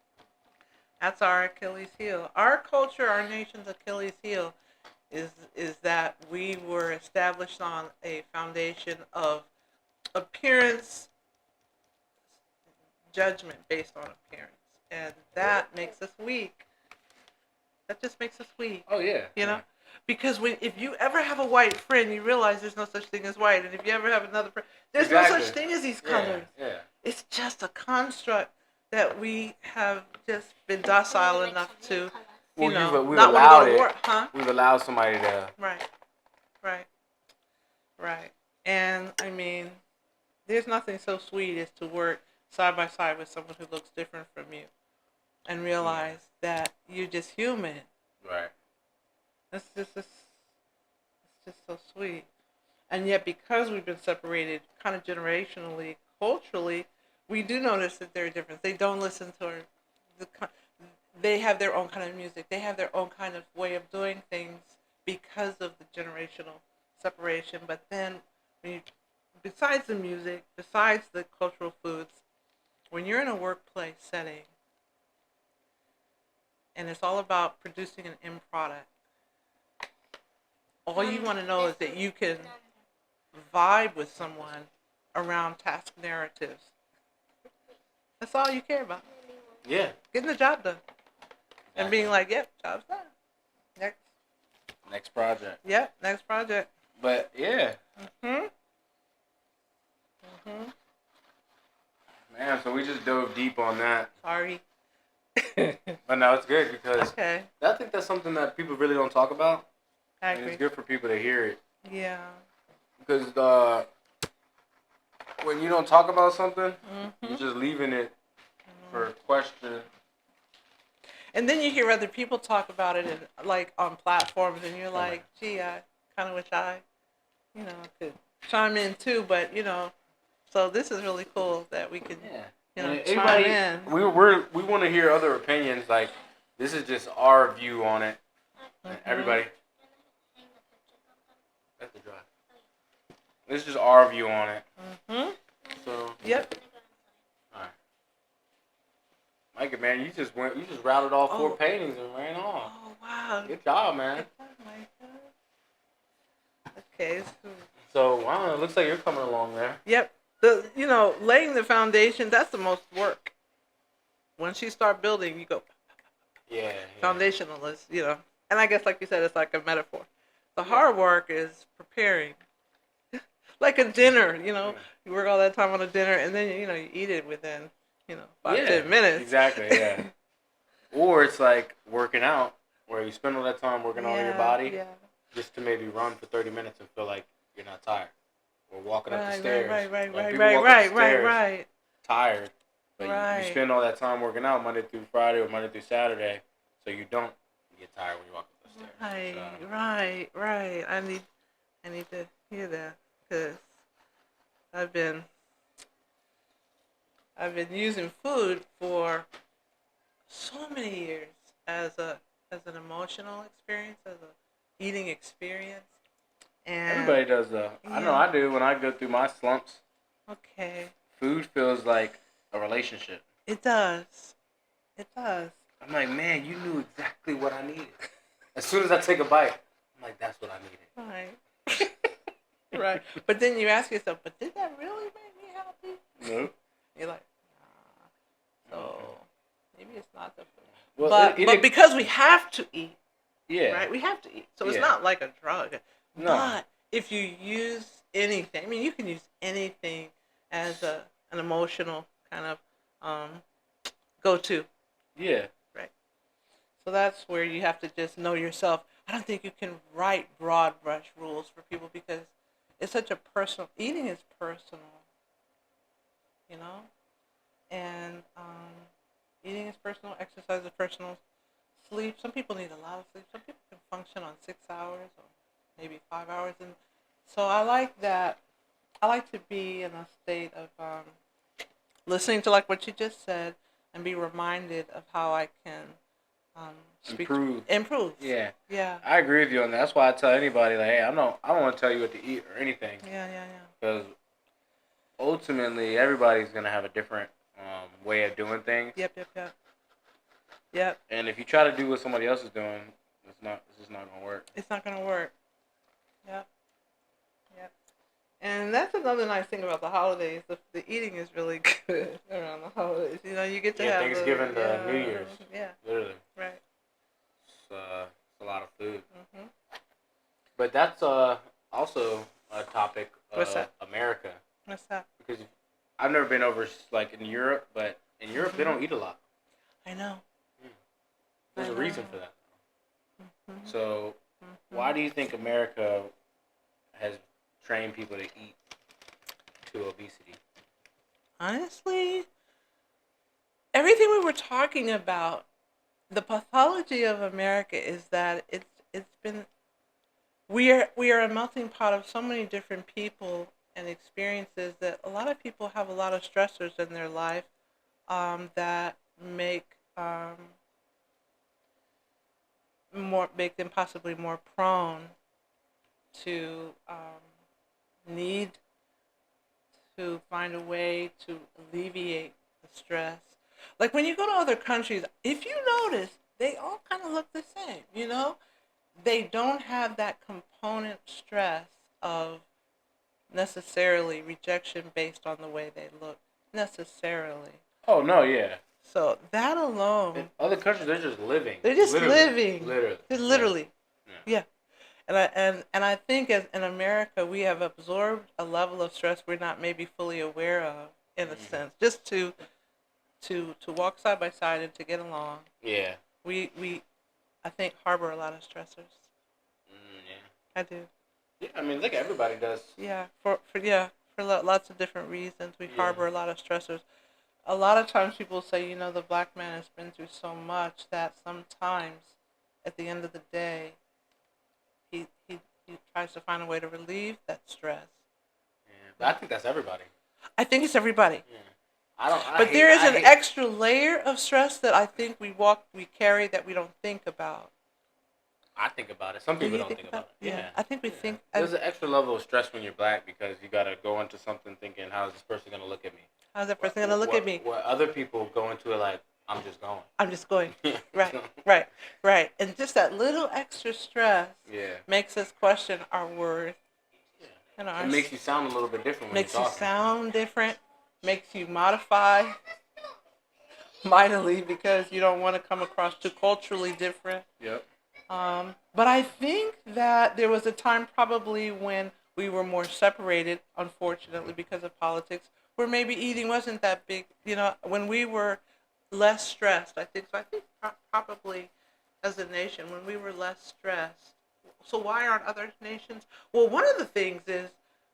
A: That's our Achilles heel. Our culture, our nation's Achilles heel, is that we were established on a foundation of appearance, judgment based on appearance, and that makes us weak. That just makes us weak.
C: Oh, yeah.
A: You know, because if you ever have a white friend, you realize there's no such thing as white, and if you ever have another friend, there's no
C: Exactly.
A: such thing as these
C: Yeah,
A: colors.
C: yeah.
A: It's just a construct that we have just been docile enough to,
C: Well,
A: you know,
C: we've
A: not want
C: allowed
A: to go to
C: it.
A: war, huh?
C: We've allowed somebody to.
A: Right, right, right. And I mean, there's nothing so sweet as to work side by side with someone who looks different from you, and realize that you're just human.
C: Right.
A: It's just so sweet. And yet, because we've been separated kind of generationally, culturally, we do notice that there are differences. They don't listen to they have their own kind of music. They have their own kind of way of doing things because of the generational separation. But then, when you, besides the music, besides the cultural foods, when you're in a workplace setting, and it's all about producing an end product, all you want to know is that you can vibe with someone around task narratives. That's all you care about.
C: Yeah.
A: Getting the job done. And being like, yep, job's done.
C: Next project.
A: Yep, next project.
C: But yeah,
A: Hmm.
C: man. So we just dove deep on that.
A: Sorry.
C: But no, it's good because
A: Okay,
C: I think that's something that people really don't talk about,
A: I
C: and it's
A: agree.
C: good for people to hear it.
A: Yeah.
C: Because when you don't talk about something,
A: Hmm.
C: you're just leaving it for question.
A: And then you hear other people talk about it, in, like on platforms, and you're
C: Right.
A: like, gee, I kind of wish I, could chime in too. But so this is really cool that we can,
C: Yeah.
A: chime
C: Anybody,
A: in.
C: we want to hear other opinions. Like, this is just our view on it. And everybody, that's the drive. This is just our view on it.
A: Hmm.
C: So,
A: Yep.
C: alright. Micah, man, you just routed all four
A: Oh.
C: paintings and ran off.
A: Oh wow.
C: Good job, man.
A: Okay.
C: So, I don't know, it looks like you're coming along there.
A: Yep. Laying the foundation, that's the most work. Once you start building, you go
C: Yeah.
A: foundationalist, And I guess, like you said, it's like a metaphor. The hard work is preparing. Like a dinner, you work all that time on a dinner, and then, you eat it within, 5-10 minutes.
C: Exactly, yeah. Or it's like working out, where you spend all that time working on your body,
A: Yeah.
C: just to maybe run for 30 minutes and feel like you're not tired. Or walking up the
A: Right,
C: stairs.
A: right,
C: Like, people walk up the stairs
A: right.
C: tired. But
A: Right.
C: you spend all that time working out Monday through Friday or Monday through Saturday, so you don't get tired when you walk up the stairs.
A: Right. I need to hear that, because I've been using food for so many years as an emotional experience, as eating experience. And
C: Everybody does though. I know
A: Yeah.
C: I do when I go through my slumps.
A: Okay,
C: Food feels like a relationship.
A: it does. It does.
C: I'm like, man, you knew exactly what I needed. As soon as I take a bite, I'm like, that's what I needed.
A: Right. Right. But then you ask yourself, but did that really make me happy?
C: No.
A: You're like, nah. So maybe it's not the food.
C: Well,
A: But because we have to eat,
C: yeah.
A: right? We have to eat. So it's
C: Yeah.
A: not like a drug.
C: No.
A: But if you use anything, I mean, you can use anything as an emotional kind of go-to.
C: Yeah.
A: Right. So that's where you have to just know yourself. I don't think you can write broad brush rules for people because it's such a personal. Eating is personal, you know, and eating is personal. Exercise is personal. Sleep. Some people need a lot of sleep. Some people can function on 6 hours or maybe 5 hours, and so I like that. I like to be in a state of listening to like what you just said and be reminded of how I can
C: Improve.
A: Improve.
C: Yeah.
A: Yeah.
C: I agree with you on that. That's why I tell anybody, like, hey, I don't want to tell you what to eat or anything.
A: Yeah. Yeah.
C: Because ultimately, everybody's going to have a different way of doing things.
A: Yep.
C: And if you try to do what somebody else is doing, it's just not going to work.
A: It's not gonna work. Yep. And that's another nice thing about the holidays. The eating is really good around the holidays. You know, you get to have
C: Thanksgiving to New Year's.
A: Yeah.
C: Literally.
A: Right.
C: It's a lot of food.
A: Mhm.
C: But that's also a topic of
A: What's that?
C: America.
A: What's that?
C: Because I've never been over like in Europe, but in Europe they don't eat a lot.
A: I know.
C: There's a reason for that.
A: Mhm.
C: So why do you think America has trained people to eat to obesity?
A: Honestly, everything we were talking about, the pathology of America is that it's been we are a melting pot of so many different people and experiences that a lot of people have a lot of stressors in their life that make them possibly more prone to need to find a way to alleviate the stress. Like when you go to other countries, if you notice, they all kind of look the same, you know? They don't have that component stress of necessarily rejection based on the way they look, necessarily.
C: Oh no, yeah.
A: So that alone,
C: In other countries, they're just living.
A: they're just
C: Literally.
A: living.
C: Literally.
A: They're literally.
C: Yeah.
A: Yeah. And I think as in America we have absorbed a level of stress we're not maybe fully aware of in a sense. Just to walk side by side and to get along.
C: Yeah.
A: We I think harbor a lot of stressors.
C: Yeah.
A: I do.
C: Yeah. I mean, look, everybody does.
A: Yeah. For lots of different reasons we
C: Yeah.
A: harbor a lot of stressors. A lot of times people say, you know, the black man has been through so much that sometimes at the end of the day he tries to find a way to relieve that stress.
C: Yeah. But I think that's everybody.
A: I think it's everybody.
C: Yeah.
A: But there is an extra layer of stress that I think we carry that we don't think about.
C: I think about it. Some people don't think about it.
A: Yeah. I think we think.
C: There's an extra level of stress when you're black because you got to go into something thinking, how is this person going to look at me?
A: How's that person going to look at me?
C: What other people go into it like, I'm just going.
A: I'm just going. Right. And just that little extra stress makes us question our worth.
C: Yeah.
A: And
C: It makes you sound a little bit different when
A: makes
C: you're
A: you
C: talking.
A: sound different, makes you modify mightily because you don't want to come across too culturally different.
C: Yep.
A: But I think that there was a time probably when we were more separated, unfortunately, because of politics, where maybe eating wasn't that big. You know, when we were less stressed, I think. So I think probably as a nation, when we were less stressed. So why aren't other nations? Well, one of the things is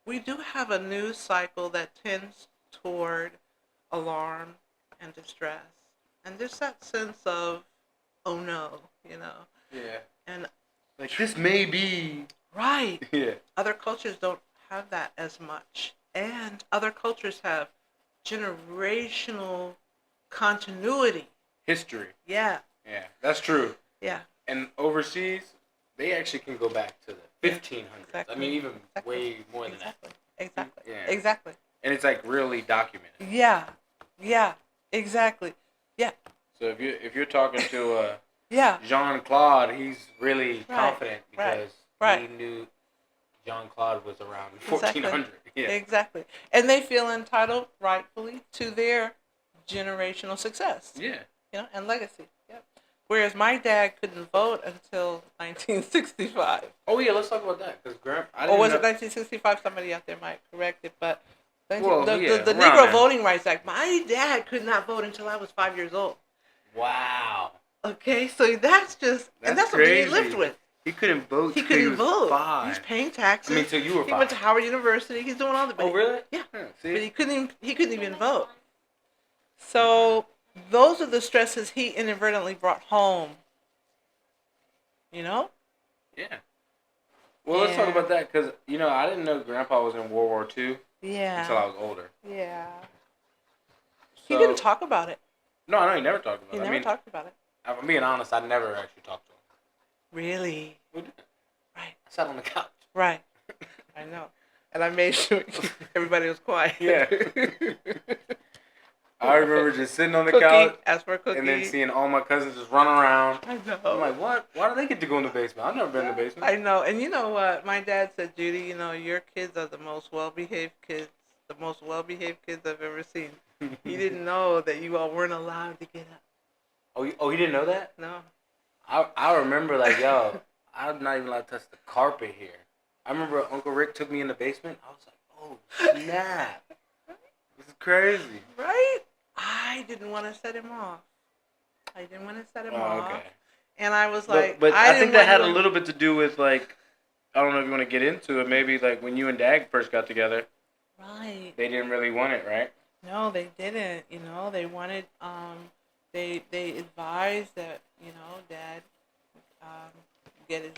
A: we do have a news cycle that tends toward alarm and distress. And there's that sense of, oh no, you know.
C: Yeah.
A: And
C: like this may be.
A: Right.
C: Yeah.
A: Other cultures don't have that as much. And other cultures have generational continuity.
C: History.
A: Yeah.
C: Yeah, that's true.
A: Yeah.
C: And overseas, they actually can go back to the 1500s.
A: Exactly.
C: I mean, even
A: Exactly.
C: way more than
A: Exactly. Exactly.
C: Yeah.
A: Exactly.
C: and it's like really documented.
A: Yeah. Yeah. Exactly.
C: So if you're talking to
A: Yeah.
C: Jean Claude, he's really
A: Right,
C: confident
A: right,
C: because
A: right.
C: he knew Jean Claude was around
A: Exactly.
C: 1400. Yeah.
A: Exactly. And they feel entitled, rightfully, to their generational success.
C: Yeah.
A: And legacy. Yep. Whereas my dad couldn't vote until 1965.
C: Oh yeah, let's talk about that because
A: Or was it 1965? Somebody out there might correct it, but
C: Well, yeah,
A: the
C: around
A: Negro
C: there.
A: Voting Rights Act. My dad could not vote until I was 5 years old.
C: Wow.
A: Okay, so that's just and
C: That's
A: that's something he
C: crazy.
A: lived with.
C: He couldn't vote.
A: He
C: till
A: couldn't
C: was
A: vote.
C: 5.
A: He's paying taxes.
C: I mean, till you were 5.
A: He went to Howard University. He's doing all the.
C: Oh really?
A: Yeah.
C: See?
A: But he couldn't even vote. So those are the stresses he inadvertently brought home. You know?
C: Yeah. Well, let's talk
A: Yeah.
C: about that because I didn't know Grandpa was in World War II
A: Yeah.
C: until I was older.
A: Yeah.
C: So,
A: He didn't talk about it.
C: No, I know he never talked about
A: He
C: it.
A: never talked about it.
C: If I'm being honest, I never actually talked to him.
A: Really?
C: We did.
A: Right.
C: I sat on the couch.
A: Right. I know. And I made sure everybody was quiet.
C: Yeah. I remember just sitting on the
A: Cookie.
C: couch
A: Ask for a cookie.
C: and then seeing all my cousins just run around.
A: I know.
C: I'm like, what? Why do they get to go in the basement? I've never been in the basement.
A: I know. And you know what? My dad said, Judy, your kids are the most well-behaved kids I've ever seen. He didn't know that you all weren't allowed to get up.
C: Oh, he didn't know that?
A: No.
C: I remember like, yo, I'm not even allowed to touch the carpet here. I remember Uncle Rick took me in the basement. I was like, oh, snap. This is crazy.
A: Right? I didn't want to set him off.
C: Okay.
A: And I was like,
C: but I
A: didn't
C: think that had a
A: want to-
C: little bit to do with like, I don't know if you want to get into it. Maybe like when you and Dag first got together,
A: Right.
C: they didn't really want it, right?
A: No, they didn't. They wanted, they advised that, Dad get his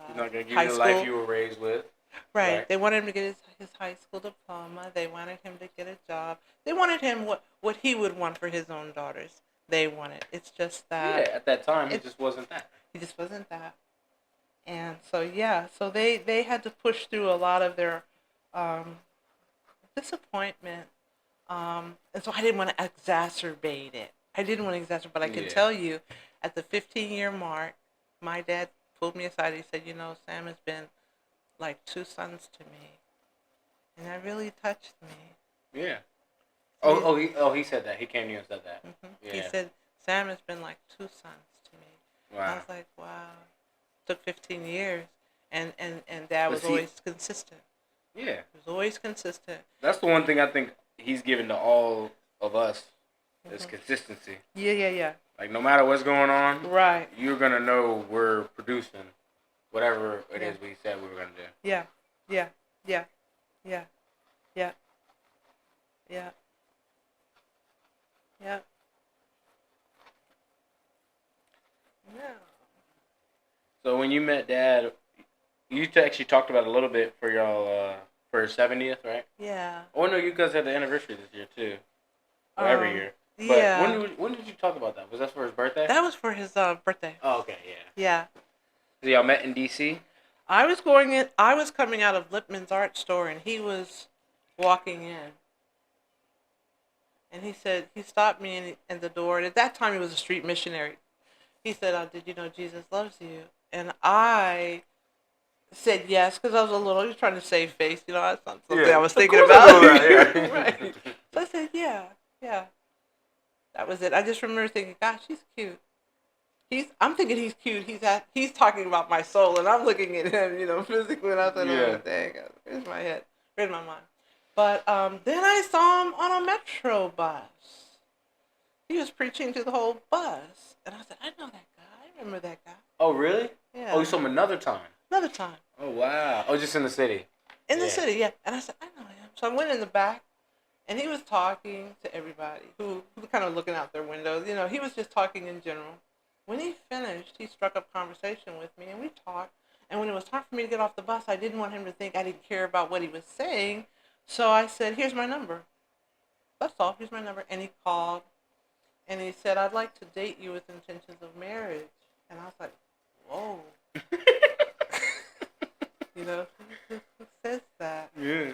C: He's not gonna give
A: high
C: you the
A: school.
C: life you were raised with.
A: Right.
C: Right.
A: They wanted him to get his high school diploma. They wanted him to get a job. They wanted him what he would want for his own daughters. They wanted. It's just that
C: Yeah, at that time, he
A: It's-
C: just wasn't that.
A: he just wasn't that. And so so they had to push through a lot of their disappointment. And so I didn't want to exacerbate it. But I can
C: Yeah.
A: tell you, at the 15-year mark, my dad pulled me aside. He said, Sam has been like two sons to me. And that really touched me.
C: Yeah.
A: So
C: He said that. He came to you and said that.
A: He
C: Yeah.
A: said, Sam has been like two sons to me. I
C: Wow.
A: was like, wow. Took 15 years. And Dad was
C: see-
A: always consistent.
C: Yeah.
A: He was always consistent.
C: That's the one thing I think he's given to all of us is consistency.
A: Yeah.
C: Like no matter what's going on,
A: Right.
C: you're gonna know we're producing whatever it
A: Yeah.
C: is we said we were gonna do.
A: Yeah. Yeah.
C: So when you met Dad, you actually talked about it a little bit for y'all for his 70th, right?
A: Yeah.
C: Oh no, you guys had the anniversary this year too. Or every
A: Um,
C: year. But
A: Yeah.
C: when did you talk about that? Was that for his birthday?
A: That was for his birthday.
C: Oh, okay, yeah.
A: Yeah.
C: So y'all met in DC?
A: I was coming out of Lipman's art store, and he was walking in. And he stopped me in the door. And at that time, he was a street missionary. He said, did you know Jesus loves you? And I said yes, because I was he was trying to save face. That's not something I was
C: Of
A: thinking
C: course
A: about.
C: I know that, yeah.
A: Right. So I said, yeah. That was it. I just remember thinking, gosh, he's cute. I'm thinking he's cute. He's talking about my soul, and I'm looking at him, physically. And I said,
C: Yeah.
A: oh, dang, where's my head? Where's my mind? But then I saw him on a metro bus. He was preaching to the whole bus, and I said, I know that guy. I remember that guy.
C: Oh, really?
A: Yeah.
C: Oh, you saw him another time?
A: Another time.
C: Oh, wow. Oh, just in the city?
A: In the
C: Yeah.
A: city, yeah. And I said, I know him. So I went in the back, and he was talking to everybody who were kind of looking out their windows. He was just talking in general. When he finished, he struck up conversation with me, and we talked. And when it was time for me to get off the bus, I didn't want him to think I didn't care about what he was saying. So I said, here's my number. That's all. Here's my number. And he called, and he said, I'd like to date you with intentions of marriage. And I was like, whoa. You know, who says that?
C: Yeah.